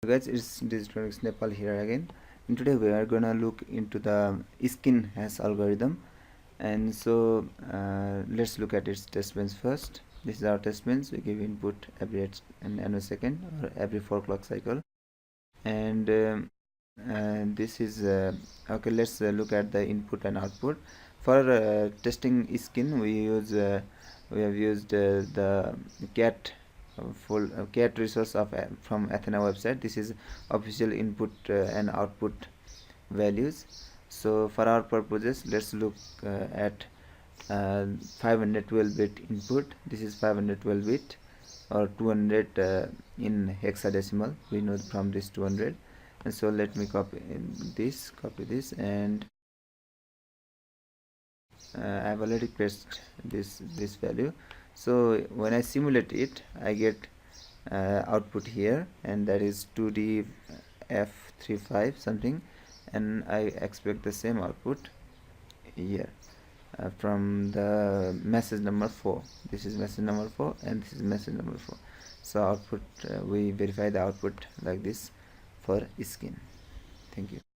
Guys, it's digitronixnepali here again, and today we are gonna look into the Skein hash algorithm. And so let's look at its test bench first. This is our test bench. We give input every 8 and nanosecond or every 4 clock cycle, and this is okay. Let's look at the input and output. For testing Skein, we have used the cat full cat resource of from Athena website. This is official input and output values. So for our purposes, let's look at 512 bit input. This is 512 bit or 200 in hexadecimal. We know from this 200, and so let me copy this, and I have already pasted this value. So when I simulate it, I get output here, and that is 2D F35 something, and I expect the same output here from the message number 4. This is message number 4 and this is message number 4. So output, we verify the output like this for Skein. Thank you.